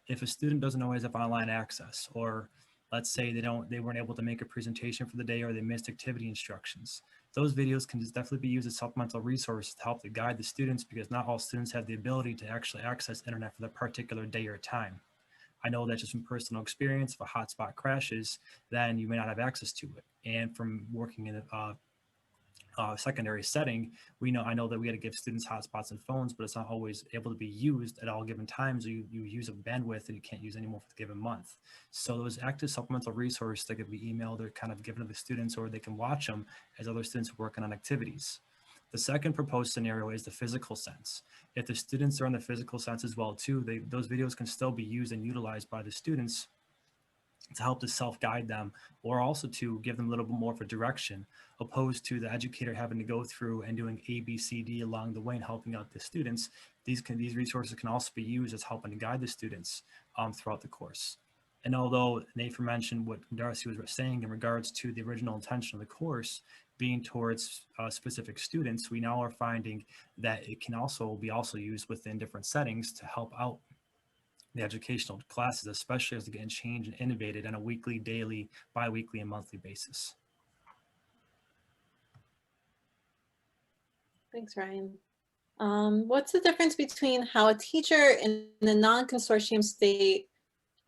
if a student doesn't always have online access, or let's say they weren't able to make a presentation for the day, or they missed activity instructions, those videos can just definitely be used as supplemental resources to help to guide the students, because not all students have the ability to actually access internet for that particular day or time. I know that just from personal experience, if a hotspot crashes, then you may not have access to it. And from working in a secondary setting, I know that we got to give students hotspots and phones, but it's not always able to be used at all given times. You use a bandwidth that you can't use anymore for the given month. So those active supplemental resources that could be emailed or kind of given to the students, or they can watch them as other students are working on activities. The second proposed scenario is the physical sense. If the students are in the physical sense as well too, those videos can still be used and utilized by the students to help to self-guide them, or also to give them a little bit more of a direction, opposed to the educator having to go through and doing A, B, C, D along the way and helping out the students. These resources can also be used as helping to guide the students throughout the course. And although Nathan mentioned what Darcy was saying in regards to the original intention of the course being towards specific students, we now are finding that it can also be used within different settings to help out the educational classes, especially as they get changed and innovated on a weekly, daily, bi-weekly, and monthly basis. Thanks, Ryan. What's the difference between how a teacher in a non-consortium state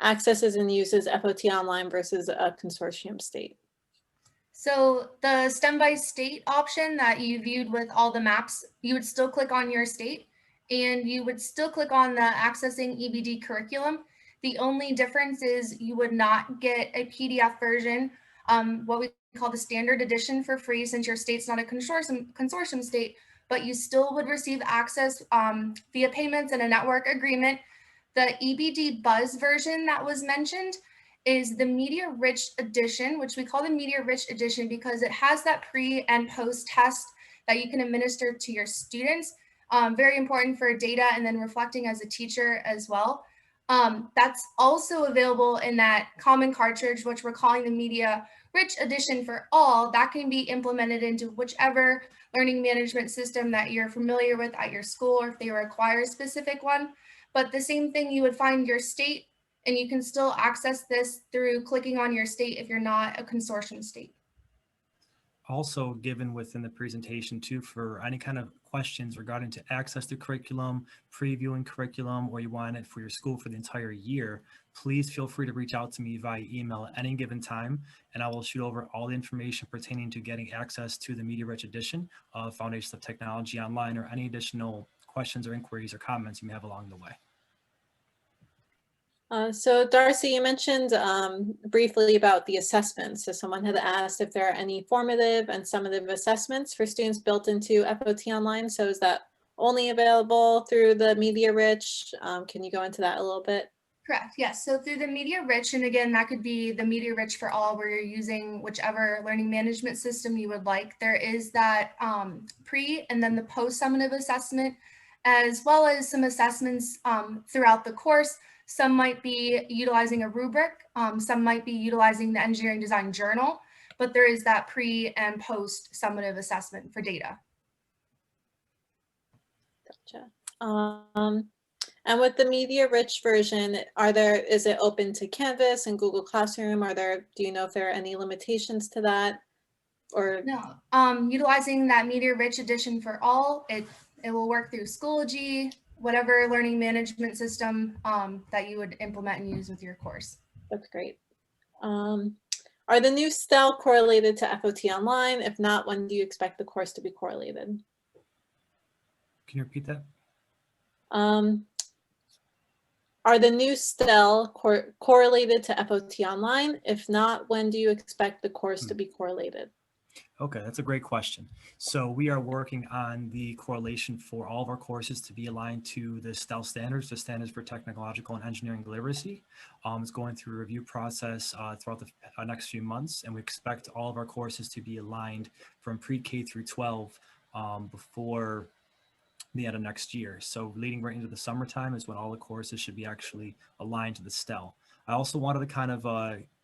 accesses and uses FOT online versus a consortium state? So the STEM by state option that you viewed with all the maps, you would still click on your state and you would still click on the accessing EBD curriculum. The only difference is you would not get a PDF version, what we call the standard edition, for free since your state's not a consortium state, but you still would receive access via payments and a network agreement. The EBD Buzz version that was mentioned is the Media Rich Edition, which we call the Media Rich Edition because it has that pre and post test that you can administer to your students. Very important for data and then reflecting as a teacher as well. That's also available in that common cartridge, which we're calling the Media Rich Edition for all. That can be implemented into whichever learning management system that you're familiar with at your school, or if they require a specific one. But the same thing, you would find your state, and you can still access this through clicking on your state if you're not a consortium state. Also given within the presentation too, for any kind of questions regarding to access the curriculum, previewing curriculum, or you want it for your school for the entire year, please feel free to reach out to me via email at any given time, and I will shoot over all the information pertaining to getting access to the Media Rich Edition of Foundations of Technology Online, or any additional questions or inquiries or comments you may have along the way. So Darcy, you mentioned briefly about the assessments. So someone had asked if there are any formative and summative assessments for students built into FOT Online. So is that only available through the Media Rich? Can you go into that a little bit? Correct, yes. So through the Media Rich, and again, that could be the Media Rich for all, where you're using whichever learning management system you would like. There is that pre and then the post summative assessment, as well as some assessments throughout the course. Some might be utilizing a rubric, some might be utilizing the engineering design journal, but there is that pre and post summative assessment for data. Gotcha. And with the Media Rich version, is it open to Canvas and Google Classroom? Do you know if there are any limitations to that? Or no, utilizing that Media Rich Edition for all, it will work through Schoology, whatever learning management system that you would implement and use with your course. That's great. Are the new STEL correlated to FOT Online? If not, when do you expect the course to be correlated? Can you repeat that? Are the new STEL correlated to FOT Online? If not, when do you expect the course to be correlated? Okay, that's a great question. So we are working on the correlation for all of our courses to be aligned to the STEL standards, the Standards for Technological and Engineering Literacy. It's going through a review process throughout the next few months, and we expect all of our courses to be aligned from pre-K through 12 before the end of next year. So leading right into the summertime is when all the courses should be actually aligned to the STEL. I also wanted to kind of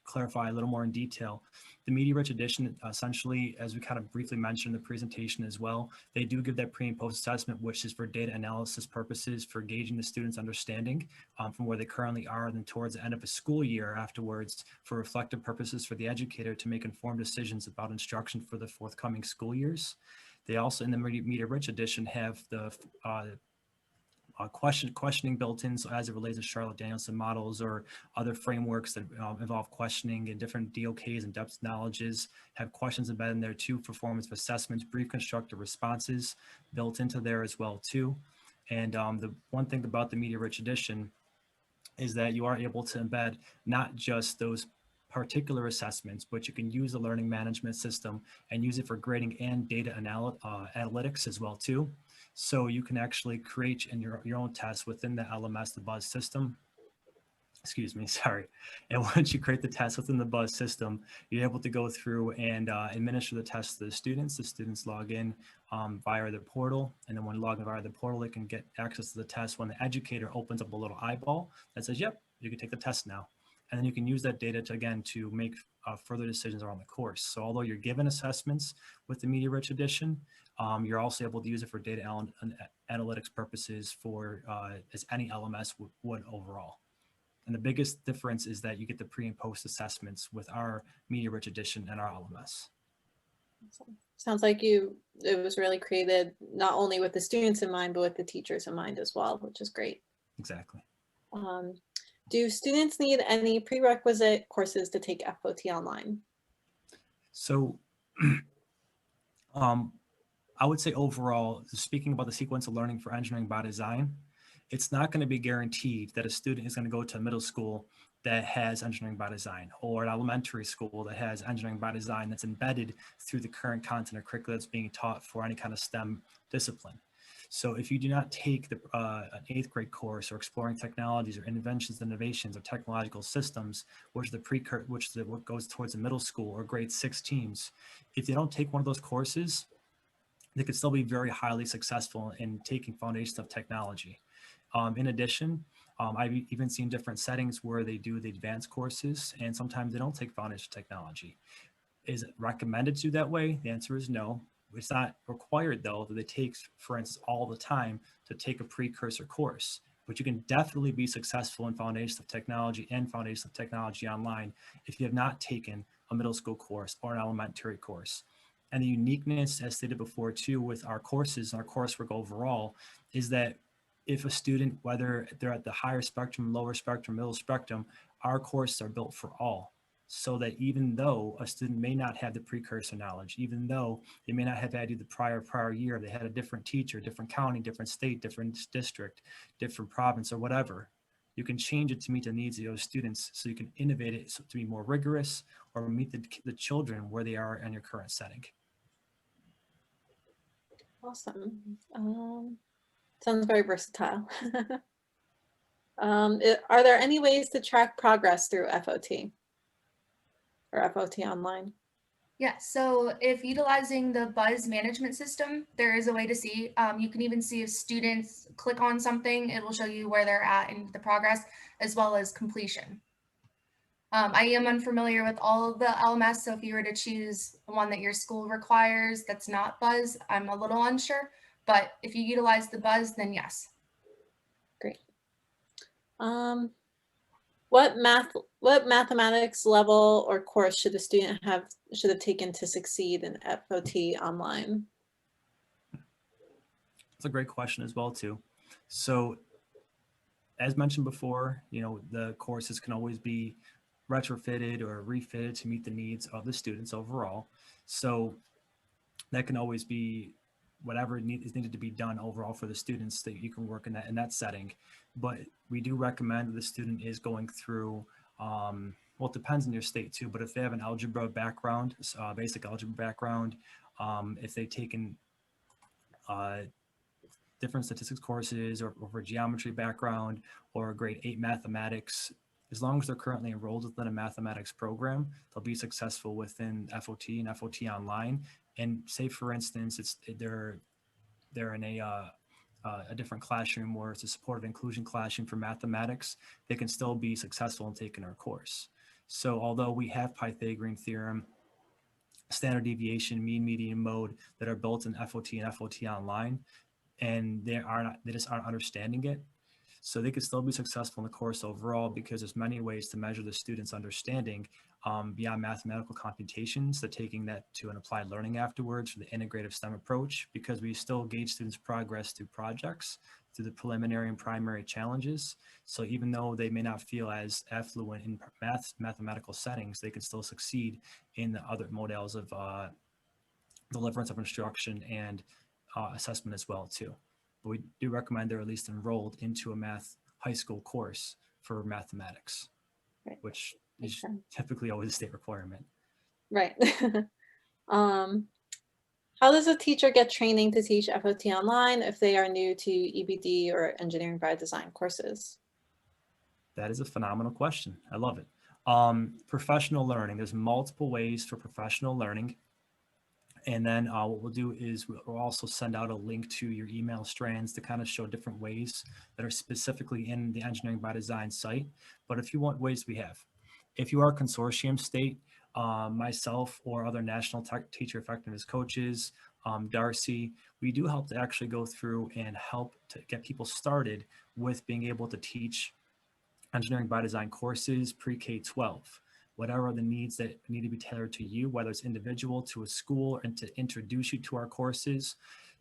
clarify a little more in detail. The Media Rich Edition, essentially, as we kind of briefly mentioned in the presentation as well, they do give that pre and post assessment, which is for data analysis purposes, for gauging the students' understanding from where they currently are, and then towards the end of a school year afterwards, for reflective purposes for the educator to make informed decisions about instruction for the forthcoming school years. They also, in the Media Rich Edition, have the questioning built in, so as it relates to Charlotte Danielson models or other frameworks that involve questioning and different DOKs and depth knowledges, have questions embedded in there too, performance assessments, brief constructive responses built into there as well too. And the one thing about the Media Rich Edition is that you are able to embed not just those particular assessments, but you can use the learning management system and use it for grading and data analytics as well too. So you can actually create your own tests within the LMS, the Buzz system, excuse me, sorry. And once you create the test within the Buzz system, you're able to go through and administer the test to the students. The students log in via the portal, and then when logging via the portal, they can get access to the test when the educator opens up a little eyeball that says, yep, you can take the test now. And then you can use that data to, again, to make further decisions around the course. So although you're given assessments with the Media Rich Edition, you're also able to use it for data analytics purposes for as any LMS would overall. And the biggest difference is that you get the pre and post assessments with our Media Rich Edition and our LMS. Sounds like it was really created not only with the students in mind, but with the teachers in mind as well, which is great. Exactly. Do students need any prerequisite courses to take FOT online? So I would say overall, speaking about the sequence of learning for engineering by design, it's not going to be guaranteed that a student is going to go to a middle school that has engineering by design, or an elementary school that has engineering by design that's embedded through the current content or curriculum that's being taught for any kind of STEM discipline. So if you do not take an 8th grade course or exploring technologies or inventions, innovations, or technological systems, which what goes towards the middle school or grade 6 teams, if they don't take one of those courses, they could still be very highly successful in taking foundations of technology. In addition, I've even seen different settings where they do the advanced courses, and sometimes they don't take foundation technology. Is it recommended to do that way? The answer is no. It's not required, though, that they take, for instance, all the time to take a precursor course. But you can definitely be successful in foundations of technology and foundations of technology online if you have not taken a middle school course or an elementary course. And the uniqueness, as stated before too, with our courses and our coursework overall, is that if a student, whether they're at the higher spectrum, lower spectrum, middle spectrum, our courses are built for all. So that even though a student may not have the precursor knowledge, even though they may not have had the prior year, they had a different teacher, different county, different state, different district, different province, or whatever, you can change it to meet the needs of those students. So you can innovate it to be more rigorous or meet the children where they are in your current setting. Awesome. Sounds very versatile. Are there any ways to track progress through FOT or FOT online? Yeah, so if utilizing the Buzz management system, there is a way to see. You can even see if students click on something, it will show you where they're at in the progress, as well as completion. I am unfamiliar with all of the LMS, so if you were to choose the one that your school requires that's not Buzz, I'm a little unsure. But if you utilize the Buzz, then yes. Great. What mathematics level or course should a student have taken to succeed in FOT online? That's a great question as well too. So as mentioned before, the courses can always be retrofitted or refitted to meet the needs of the students overall. So that can always be whatever is needed to be done overall for the students, that you can work in that setting. But we do recommend that the student is going through, well, it depends on your state too, but if they have an algebra background, basic algebra background, if they've taken different statistics courses or geometry background or grade 8 mathematics, as long as they're currently enrolled within a mathematics program, they'll be successful within FOT and FOT online. And say, for instance, they're in a different classroom where it's a supportive inclusion classroom for mathematics, they can still be successful in taking our course. So although we have Pythagorean theorem, standard deviation, mean, median, mode that are built in FOT and FOT online, and they just aren't understanding it. So they could still be successful in the course overall, because there's many ways to measure the student's understanding beyond mathematical computations, to taking that to an applied learning afterwards for the integrative STEM approach, because we still gauge students' progress through projects, through the preliminary and primary challenges. So even though they may not feel as affluent in mathematical settings, they can still succeed in the other models of deliverance of instruction and assessment as well too. But we do recommend they're at least enrolled into a math high school course for mathematics, Right. which is typically always a state requirement. Right. How does a teacher get training to teach FOT online if they are new to EBD or engineering by design courses? That is a phenomenal question. I love it. Professional learning. There's multiple ways for professional learning. And then what we'll do is we'll also send out a link to your email strands to kind of show different ways that are specifically in the Engineering by Design site. But if you want ways, we have. If you are a consortium state, myself or other national teacher effectiveness coaches, Darcy, we do help to actually go through and help to get people started with being able to teach Engineering by Design courses pre-K-12. Whatever are the needs that need to be tailored to you, whether it's individual to a school, and to introduce you to our courses.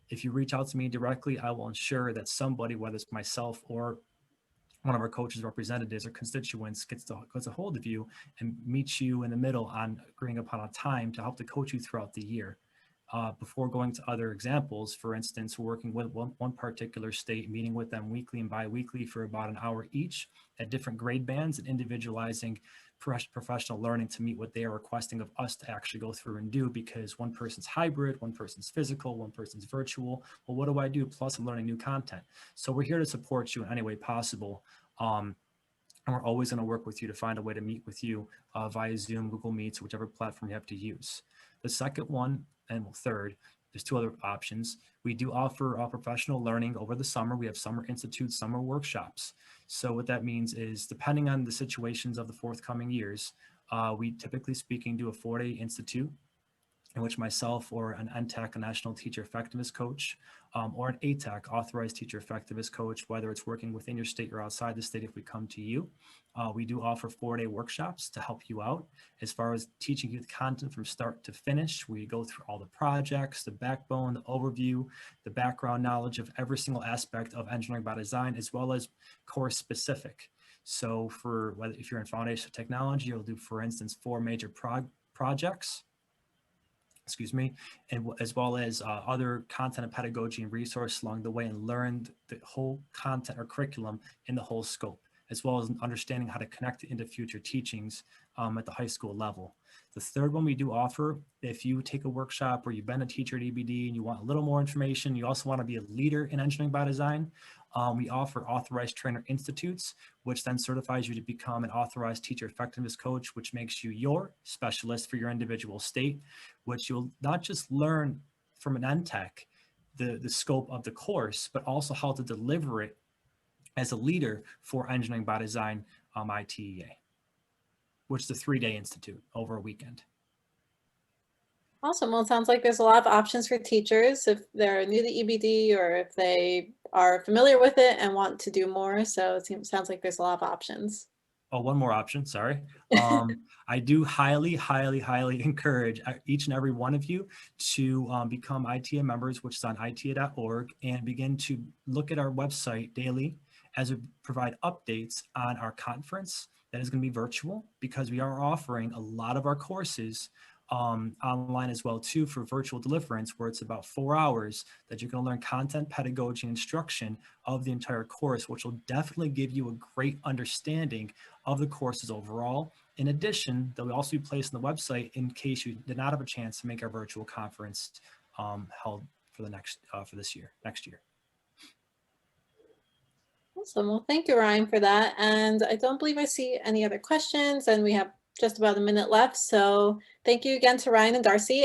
If you reach out to me directly, I will ensure that somebody, whether it's myself or one of our coaches, representatives, or constituents gets a hold of you and meets you in the middle on agreeing upon a time to help to coach you throughout the year. Before going to other examples, for instance, we're working with one particular state, meeting with them weekly and bi-weekly for about an hour each at different grade bands, and individualizing professional learning to meet what they are requesting of us to actually go through and do, because one person's hybrid, one person's physical, one person's virtual. Well, what do I do? Plus I'm learning new content. So we're here to support you in any way possible. And we're always going to work with you to find a way to meet with you via Zoom, Google Meets, whichever platform you have to use. The second one, and third, there's two other options. We do offer professional learning over the summer. We have summer institutes, summer workshops. So what that means is, depending on the situations of the forthcoming years, we typically speaking do a 4-day institute in which myself or an NTAC, a National Teacher Effectiveness Coach, or an ATAC, Authorized Teacher Effectiveness Coach, whether it's working within your state or outside the state if we come to you. We do offer 4-day workshops to help you out as far as teaching you the content from start to finish. We go through all the projects, the backbone, the overview, the background knowledge of every single aspect of Engineering by Design, as well as course specific. So for whether if you're in Foundation of Technology, you'll do, for instance, 4 major projects, and as well as other content and pedagogy and resource along the way, and learned the whole content or curriculum in the whole scope, as well as understanding how to connect it into future teachings at the high school level. The third one we do offer, if you take a workshop or you've been a teacher at EBD and you want a little more information, you also want to be a leader in Engineering by Design, we offer Authorized Trainer Institutes, which then certifies you to become an Authorized Teacher Effectiveness Coach, which makes you your specialist for your individual state, which you'll not just learn from an NTEC, the scope of the course, but also how to deliver it as a leader for Engineering by Design ITEA, which is a 3-day institute over a weekend. Awesome. Well, it sounds like there's a lot of options for teachers if they're new to EBD or if they are familiar with it and want to do more. So it sounds like there's a lot of options. Oh, one more option, sorry. I do highly encourage each and every one of you to become ITEA members, which is on itea.org, and begin to look at our website daily as we provide updates on our conference that is going to be virtual, because we are offering a lot of our courses online as well too for virtual deliverance, where it's about 4 hours that you're going to learn content, pedagogy, and instruction of the entire course, which will definitely give you a great understanding of the courses overall. In addition, they'll also be placed on the website in case you did not have a chance to make our virtual conference held for the next next year. Awesome. Well, thank you, Ryan, for that. And I don't believe I see any other questions, and we have just about a minute left. So thank you again to Ryan and Darcy.